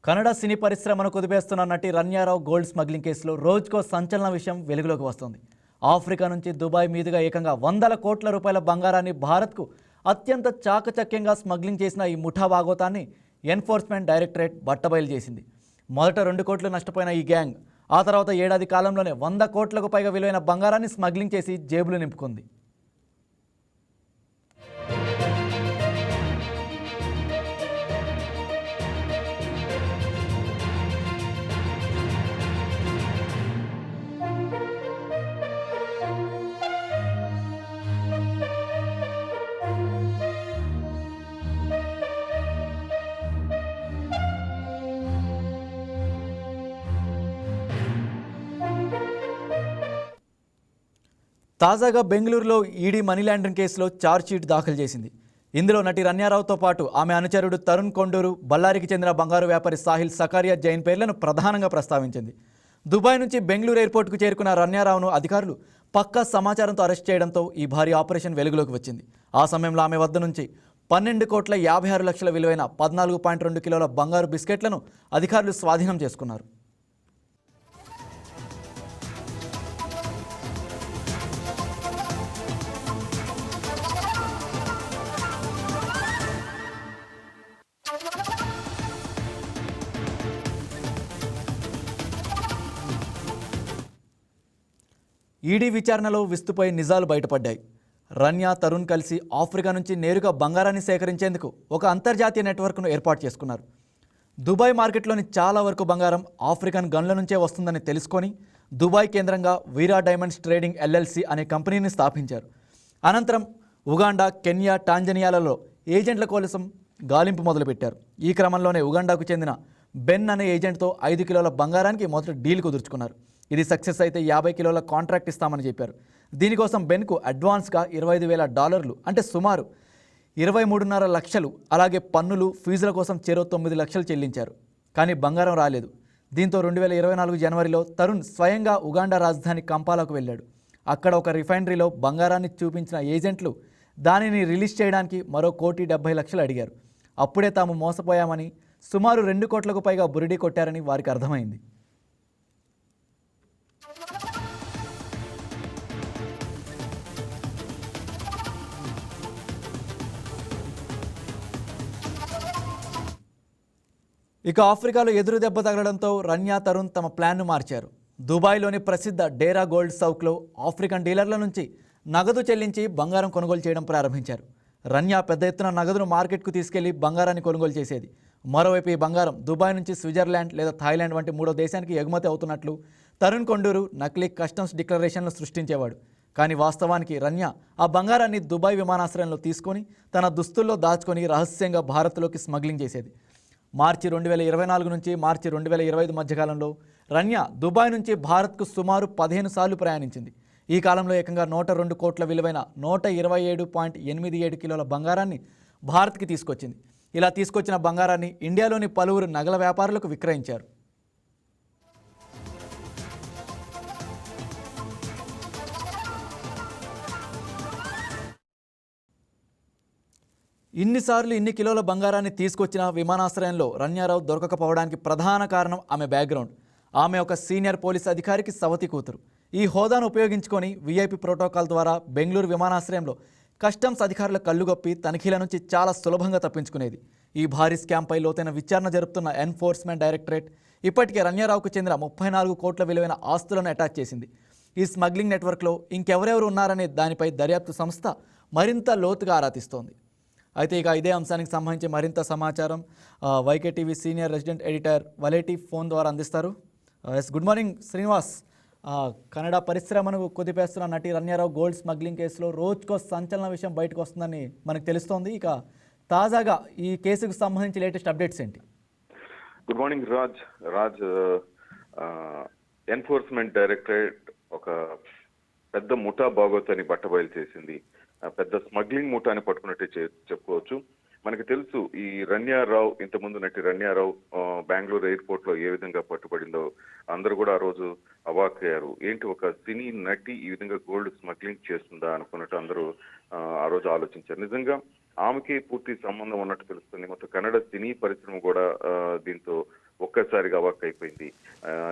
కన్నడ సినీ పరిశ్రమను కుదిపేస్తున్న నటి రన్యారావు గోల్డ్ స్మగ్లింగ్ కేసులో రోజుకో సంచలన విషయం వెలుగులోకి వస్తుంది. ఆఫ్రికా నుంచి దుబాయ్ మీదుగా ఏకంగా 100 కోట్ల రూపాయల బంగారాన్ని భారత్కు అత్యంత చాకచక్యంగా స్మగ్లింగ్ చేసిన ఈ ముఠా భాగోతాన్ని ఎన్ఫోర్స్మెంట్ డైరెక్టరేట్ బట్టబయలు చేసింది. మొదట 2 కోట్లు నష్టపోయిన ఈ గ్యాంగ్ ఆ తర్వాత ఏడాది కాలంలోనే 100 కోట్లకు పైగా విలువైన బంగారాన్ని స్మగ్లింగ్ చేసి జేబులు నింపుకుంది. తాజాగా బెంగళూరులో ఈడీ మనీ లాండరింగ్ కేసులో ఛార్జ్షీట్ దాఖలు చేసింది. ఇందులో నటి రన్యారావుతో పాటు ఆమె అనుచరుడు తరుణ్ కొండూరు, బళ్ళారికి చెందిన బంగారు వ్యాపారి సాహిల్ సకారియా జైన్ పేర్లను ప్రధానంగా ప్రస్తావించింది. దుబాయ్ నుంచి బెంగళూరు ఎయిర్పోర్టుకు చేరుకున్న రన్యారావును అధికారులు పక్కా సమాచారంతో అరెస్ట్ చేయడంతో ఈ భారీ ఆపరేషన్ వెలుగులోకి వచ్చింది. ఆ సమయంలో ఆమె వద్ద నుంచి 12,56,00,000 విలువైన 14.2 కిలోల బంగారు బిస్కెట్లను అధికారులు స్వాధీనం చేసుకున్నారు. ఈడీ విచారణలో విస్తుపోయి నిజాలు బయటపడ్డాయి. రన్యా, తరుణ్ కలిసి ఆఫ్రికా నుంచి నేరుగా బంగారాన్ని సేకరించేందుకు ఒక అంతర్జాతీయ నెట్వర్క్ను ఏర్పాటు చేసుకున్నారు. దుబాయ్ మార్కెట్లోని చాలా వరకు బంగారం ఆఫ్రికన్ గన్ల నుంచే వస్తుందని తెలుసుకొని దుబాయ్ కేంద్రంగా వీరా డైమండ్స్ ట్రేడింగ్ ఎల్ఎల్సి అనే కంపెనీని స్థాపించారు. అనంతరం ఉగాండా, కెన్యా, టాంజనియాలలో ఏజెంట్ల కోసం గాలింపు మొదలుపెట్టారు. ఈ క్రమంలోనే ఉగాండాకు చెందిన బెన్ అనే ఏజెంట్తో 5 కిలోల బంగారానికి మొదటి డీల్ కుదుర్చుకున్నారు. ఇది సక్సెస్ అయితే 50 కిలోల కాంట్రాక్ట్ ఇస్తామని చెప్పారు. దీనికోసం బెన్కు అడ్వాన్స్గా $25,000 అంటే సుమారు 23.5 లక్షలు, అలాగే పన్నులు, ఫీజుల కోసం చెరో 9 లక్షలు చెల్లించారు. కానీ బంగారం రాలేదు. దీంతో 2024 జనవరిలో తరుణ్ స్వయంగా ఉగాండా రాజధాని కంపాలకు వెళ్ళాడు. అక్కడ ఒక రిఫైనరీలో బంగారాన్ని చూపించిన ఏజెంట్లు దానిని రిలీజ్ చేయడానికి మరో 1,70,00,000 అడిగారు. అప్పుడే తాము మోసపోయామని, సుమారు 2 కోట్లకు పైగా బురిడీ కొట్టారని వారికి అర్థమైంది. ఇక ఆఫ్రికాలో ఎదురు దెబ్బ తగలడంతో రన్యా, తరుణ్ తమ ప్లాన్ను మార్చారు. దుబాయ్లోని ప్రసిద్ధ డేరా గోల్డ్ సౌక్లో ఆఫ్రికన్ డీలర్ల నుంచి నగదు చెల్లించి బంగారం కొనుగోలు చేయడం ప్రారంభించారు. రన్యా పెద్ద ఎత్తున నగదును మార్కెట్కు తీసుకెళ్లి బంగారాన్ని కొనుగోలు చేసేది. మరోవైపు ఈ బంగారం దుబాయ్ నుంచి స్విట్జర్లాండ్ లేదా థాయిలాండ్ వంటి 3వ దేశానికి ఎగుమతి అవుతున్నట్లు తరుణ్ కొండూరు నకిలీ కస్టమ్స్ డిక్లరేషన్లు సృష్టించేవాడు. కానీ వాస్తవానికి రన్యా ఆ బంగారాన్ని దుబాయ్ విమానాశ్రయంలో తీసుకొని తన దుస్తుల్లో దాచుకొని రహస్యంగా భారత్లోకి స్మగ్లింగ్ చేసేది. మార్చి 2024 నుంచి మార్చి 2025 మధ్యకాలంలో రన్యా దుబాయ్ నుంచి భారత్కు సుమారు 15 సార్లు ప్రయాణించింది. ఈ కాలంలో ఏకంగా 102 కోట్ల విలువైన 127.87 కిలోల బంగారాన్ని భారత్కి తీసుకొచ్చింది. ఇలా తీసుకొచ్చిన బంగారాన్ని ఇండియాలోని పలువురు నగల వ్యాపారులకు విక్రయించారు. ఇన్నిసార్లు ఇన్ని కిలోల బంగారాన్ని తీసుకొచ్చిన విమానాశ్రయంలో రన్యారావు దొరకకపోవడానికి ప్రధాన కారణం ఆమె బ్యాక్గ్రౌండ్. ఆమె ఒక సీనియర్ పోలీస్ అధికారికి సవతి కూతురు. ఈ హోదాను ఉపయోగించుకొని వీఐపీ ప్రోటోకాల్ ద్వారా బెంగళూరు విమానాశ్రయంలో కస్టమ్స్ అధికారుల కళ్ళుగప్పి తనిఖీల నుంచి చాలా సులభంగా తప్పించుకునేది. ఈ భారీ స్కామ్పై లోతైన విచారణ జరుపుతున్న ఎన్ఫోర్స్మెంట్ డైరెక్టరేట్ ఇప్పటికే రన్యారావుకు చెందిన 34 కోట్ల విలువైన ఆస్తులను అటాచ్ చేసింది. ఈ స్మగ్లింగ్ నెట్వర్క్లో ఇంకెవరెవరు ఉన్నారనే దానిపై దర్యాప్తు సంస్థ మరింత లోతుగా ఆరా తీస్తోంది. అయితే ఇక ఇదే అంశానికి సంబంధించి మరింత సమాచారం వైకే TV senior resident editor Valeti phone ద్వారా అందిస్తారు. Yes, good morning Srinivas. Kannada పరిశ్రమను కుదిపేస్తున్న నటి రన్యారావు గోల్డ్ స్మగ్లింగ్ కేసులో రోజుకో సంచలన విషయం బయటకు వస్తుందని మనకు తెలుస్తోంది. ఇక తాజాగా ఈ కేసుకు సంబంధించి లేటెస్ట్ అప్డేట్స్ ఏంటి? Good morning Raj. Enforcement directorate ఒక పెద్ద ముఠా బాగోతాన్ని బట్టబయలు చేసింది. పెద్ద స్మగ్లింగ్ ముఠాని పట్టుకున్నట్టే చెప్పుకోవచ్చు. మనకి తెలుసు ఈ రన్యారావు, ఇంతకుముందు నటి రన్యారావు బెంగళూరు ఎయిర్పోర్ట్ లో ఏ విధంగా పట్టుబడిందో అందరూ కూడా ఆ రోజు అవాక్కయ్యారు. ఏంటి, ఒక సినీ నటి ఈ విధంగా గోల్డ్ స్మగ్లింగ్ చేస్తుందా అనుకున్నట్టు అందరూ ఆ రోజు ఆలోచించారు. నిజంగా ఆమెకి పూర్తి సంబంధం ఉన్నట్టు తెలుస్తుంది. మొత్తం కన్నడ సినీ పరిశ్రమ కూడా దీంతో ఒక్కసారిగా అవాక్కైపోయింది.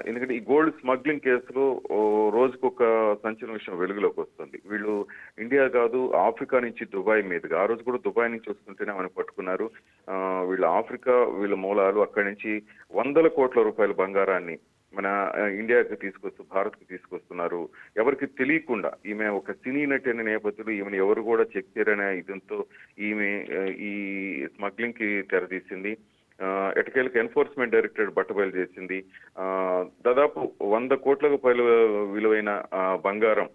ఎందుకంటే ఈ గోల్డ్ స్మగ్లింగ్ కేసులో రోజుకొక సంచలన విషయం వెలుగులోకి వస్తుంది. వీళ్ళు ఇండియా కాదు ఆఫ్రికా నుంచి దుబాయ్ మీదుగా, ఆ రోజు కూడా దుబాయ్ నుంచి వస్తుంటేనే మనం పట్టుకున్నారు. వీళ్ళు ఆఫ్రికా వీళ్ళ మూలాలు, అక్కడి నుంచి వందల కోట్ల రూపాయల బంగారాన్ని మన ఇండియాకి తీసుకొస్తూ భారత్కి తీసుకొస్తున్నారు. ఎవరికి తెలియకుండా ఈమె ఒక సినీ నటి అనే నేపథ్యంలో ఈమెను ఎవరు కూడా చెక్ చేయరనే ఇదంతో ఈమె ఈ స్మగ్లింగ్ కి తెరదీసింది. ఎటకేలకు ఎన్ఫోర్స్మెంట్ డైరెక్టరేట్ బట్టబయలు చేసింది. దాదాపు 100 కోట్ల రూపాయల విలువైన బంగారం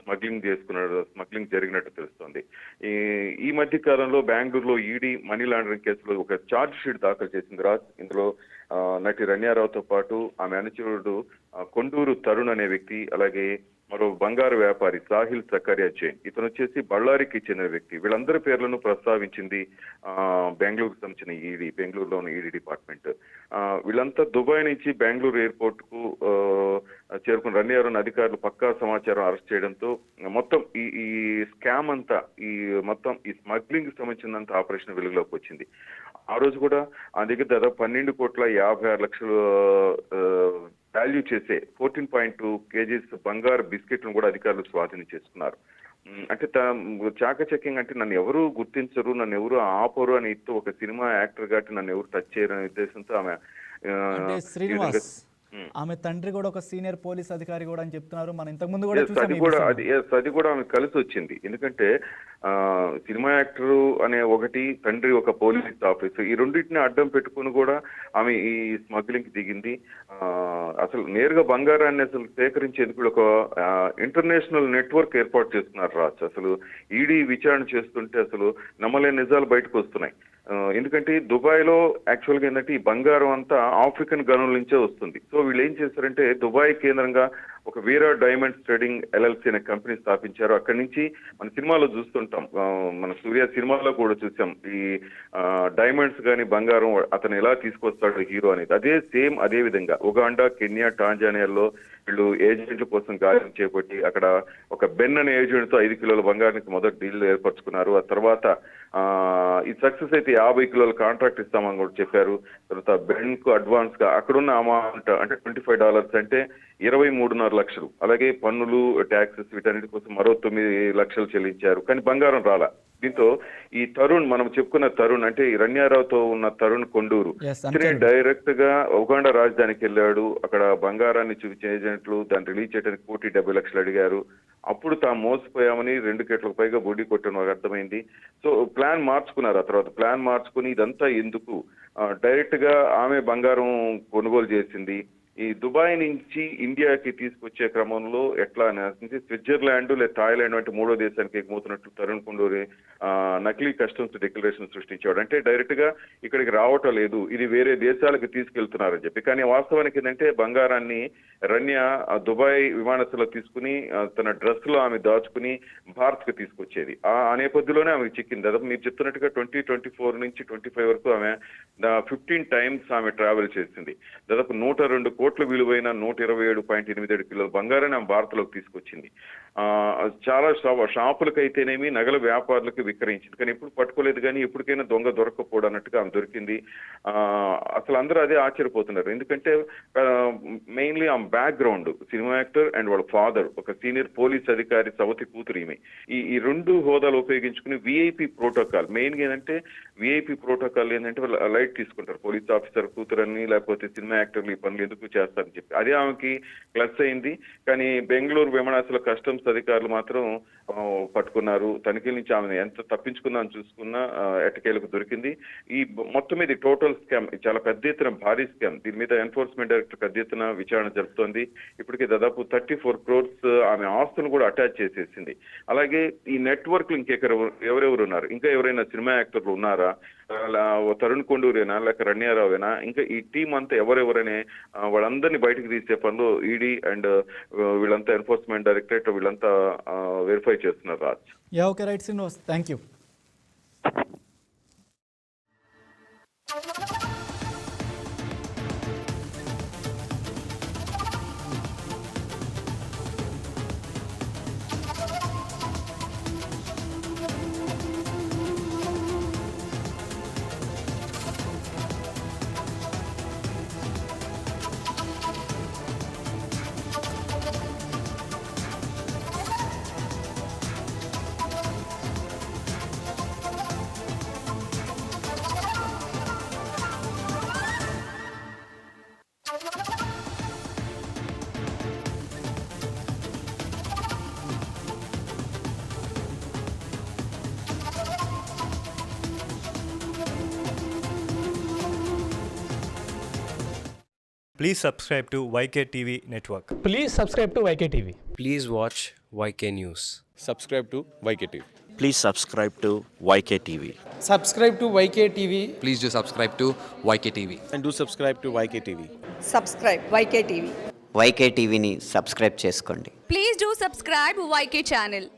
స్మగ్లింగ్ జరిగినట్టు తెలుస్తోంది. ఈ మధ్య కాలంలో బెంగళూరులో ఈడీ మనీ లాండరింగ్ కేసులో ఒక ఛార్జ్ షీట్ దాఖలు చేసింది రాజ్. ఇందులో నటి రన్యారావుతో పాటు ఆమె అనుచరుడు కొండూరు తరుణ్ అనే వ్యక్తి, అలాగే మరో బంగారు వ్యాపారి సాహిల్ సకరియా జైన్, ఇతను వచ్చేసి బళ్ళారికి చెందిన వ్యక్తి. వీళ్ళందరి పేర్లను ప్రస్తావించింది బెంగళూరుకు సంబంధించిన ఈడీ, బెంగళూరులోని ఈడీ డిపార్ట్మెంట్. వీళ్ళంతా దుబాయ్ నుంచి బెంగళూరు ఎయిర్పోర్ట్ కు చేరుకున్న రన్యారావును అధికారులు పక్కా సమాచారం అరెస్ట్ చేయడంతో మొత్తం ఈ స్కామ్ అంతా, ఈ స్మగ్లింగ్ సంబంధించినంత ఆపరేషన్ వెలుగులోకి వచ్చింది. ఆ రోజు కూడా ఆ దగ్గర దాదాపు 12,56,00,000 వాల్యూ చేసే 14.2 kgs బంగారు బిస్కెట్లను కూడా అధికారులు స్వాధీనం చేసుకున్నారు. అంటే చాకచక్యంగా, అంటే నన్ను ఎవరు గుర్తించరు, నన్ను ఎవరు ఆపరు అని ఒక సినిమా యాక్టర్ కాబట్టి నన్ను ఎవరు టచ్ చేయరు అనే ఉద్దేశంతో ఆమె అంటే శ్రీనివాస్ ఆమె తండ్రి కూడా ఒక సీనియర్ పోలీస్ అధికారి కూడా అని చెప్తున్నారు. మనం ఇంతకు ముందు కూడా అది కూడా ఆమె కలిసి వచ్చింది. ఎందుకంటే సినిమా యాక్టర్ అనే ఒకటి, తండ్రి ఒక పోలీస్ ఆఫీసర్, ఈ రెండింటిని అడ్డం పెట్టుకుని కూడా ఆమె ఈ స్మగ్లింగ్ కి దిగింది. అసలు నేరుగా బంగారాన్ని అసలు సేకరించేందుకు ఒక ఇంటర్నేషనల్ నెట్వర్క్ ఏర్పాటు చేస్తున్నారు రాజ్. అసలు ఈడీ విచారణ చేస్తుంటే అసలు నమ్మలేని నిజాలు బయటకు వస్తున్నాయి. ఎందుకంటే దుబాయ్ లో యాక్చువల్ గా ఏంటంటే ఈ బంగారం అంతా ఆఫ్రికన్ గనుల నుంచే వస్తుంది. సో వీళ్ళు ఏం చేశారంటే దుబాయ్ కేంద్రంగా ఒక వీరా డైమండ్స్ ట్రేడింగ్ ఎల్ఎల్సీ అనే కంపెనీ స్థాపించారు. అక్కడి నుంచి మన సినిమాలో చూస్తుంటాం, మన సూర్య సినిమాలో కూడా చూసాం ఈ డైమండ్స్ కానీ బంగారం అతను ఎలా తీసుకొస్తాడు హీరో అనేది. అదే విధంగా ఉగాండా, కెన్యా, టాంజానియాలో వీళ్ళు ఏజెంట్ల కోసం గాయం చేపట్టి అక్కడ ఒక బెన్ అనే ఏజెంట్ తో 5 కిలోల బంగారానికి మొదటి డీల్ ఏర్పరచుకున్నారు. ఆ తర్వాత ఈ సక్సెస్ అయితే 50 కిలోల కాంట్రాక్ట్ ఇస్తామని కూడా చెప్పారు. తర్వాత బెన్ కు అడ్వాన్స్ గా అక్కడున్న అమౌంట్ అంటే $25 అంటే 23.5 లక్షలు, అలాగే పన్నులు, ట్యాక్సెస్ వీటన్నిటి కోసం మరో 9 లక్షలు చెల్లించారు. కానీ బంగారం రాలా. దీంతో ఈ తరుణ్, మనం చెప్పుకున్న తరుణ్ అంటే ఈ రన్యారావుతో ఉన్న తరుణ్ కొండూరు డైరెక్ట్ గా ఉగాండా రాజధానికి వెళ్ళాడు. అక్కడ బంగారాన్ని చూపించే ఏజెంట్లు దాన్ని రిలీజ్ చేయడానికి 1,70 లక్షలు అడిగారు. అప్పుడు తాము మోసపోయామని 2 కోట్లకు పైగా బొడ్డి కొట్టడం అర్థమైంది. సో ప్లాన్ మార్చుకున్నారు. ఆ తర్వాత ప్లాన్ మార్చుకుని ఇదంతా ఎందుకు, డైరెక్ట్ గా ఆమె బంగారం కొనుగోలు చేసింది. ఈ దుబాయ్ నుంచి ఇండియాకి తీసుకొచ్చే క్రమంలో ఎట్లా స్విట్జర్లాండ్ లేదా థాయిలాండ్ వంటి 3వ దేశానికి ఎగుమవుతున్నట్టు తరుణ్ కొండూరి నకిలీ కస్టమ్స్ డిక్లరేషన్ సృష్టించాడు. అంటే డైరెక్ట్ గా ఇక్కడికి రావటం లేదు, ఇది వేరే దేశాలకు తీసుకెళ్తున్నారని చెప్పి. కానీ వాస్తవానికి ఏంటంటే బంగారాన్ని రన్య దుబాయ్ విమానాశ్రయంలో తీసుకుని తన డ్రెస్ లో ఆమె దాచుకుని భారత్ కు తీసుకొచ్చేది. ఆ నేపథ్యంలోనే ఆమె చిక్కింది. దాదాపు మీరు చెప్తున్నట్టుగా 2024 నుంచి 25 వరకు ఆమె 15 టైమ్స్ ఆమె ట్రావెల్ చేసింది. దాదాపు 102 కోట్ల విలువైన 127.87 కిలోల బంగారాన్ని ఆమె భారత్లోకి తీసుకొచ్చింది. చాలా షాపులకైతేనేమి నగల వ్యాపారులకు విక్రయించింది. కానీ ఎప్పుడు పట్టుకోలేదు. కానీ ఎప్పటికైనా దొంగ దొరకపోవడం అన్నట్టుగా ఆమె దొరికింది. అసలు అందరూ అదే ఆశ్చర్యపోతున్నారు. ఎందుకంటే మెయిన్లీ ఆమె బ్యాక్గ్రౌండ్ సినిమా యాక్టర్ అండ్ వాళ్ళ ఫాదర్ ఒక సీనియర్ పోలీస్ అధికారి సవతి కూతురు ఈమె. ఈ 2 హోదాలు ఉపయోగించుకుని విఐపి ప్రోటోకాల్, మెయిన్ గా ఏంటంటే విఐపి ప్రోటోకాల్ ఏంటంటే వాళ్ళు లైట్ తీసుకుంటారు. పోలీస్ ఆఫీసర్ కూతురని లేకపోతే సినిమా యాక్టర్లు ఈ పనులు ఎందుకు చేస్తారని చెప్పి అదే ఆమెకి ప్లస్ అయింది. కానీ బెంగళూరు విమానాశ్రయ కస్టమ్స్ అధికారులు మాత్రం పట్టుకున్నారు. తనిఖీల నుంచి ఆమెను ఎంత తప్పించుకుందామని చూసుకున్నా ఎట్టకేలకు దొరికింది. ఈ మొత్తం మీద టోటల్ స్కామ్ చాలా పెద్ద ఎత్తున భారీ స్కామ్. దీని మీద ఎన్ఫోర్స్మెంట్ డైరెక్టర్ పెద్ద ఎత్తున విచారణ జరుపుతోంది. ఇప్పటికే దాదాపు 34 crores ఆమె ఆస్తులు కూడా అటాచ్ చేసేసింది. అలాగే ఈ నెట్వర్క్ ఎవరెవరు ఉన్నారు, ఇంకా ఎవరైనా సినిమా యాక్టర్లు ఉన్నారా, తరుణ్ కొండూరేనా లేక రన్యారావేనా, ఇంకా ఈ టీం అంతా ఎవరెవరనే వాళ్ళందరినీ బయటకు తీసే పనిలో ఈడీ అండ్ వీళ్ళంతా ఎన్ఫోర్స్మెంట్ డైరెక్టరేట్ వీళ్ళంతా వెరిఫై చేస్తున్నారు Raj. Okay right Srinivas, thank you. Please subscribe to YKTV Network. Please subscribe to YKTV. Please watch YK News. subscribe to YKTV. Please subscribe to YKTV. Subscribe to YKTV. Please do subscribe to YKTV. And do subscribe to YKTV. Subscribe YKTV. YKTVని subscribe చేసుకోండి. Please do subscribe YK channel.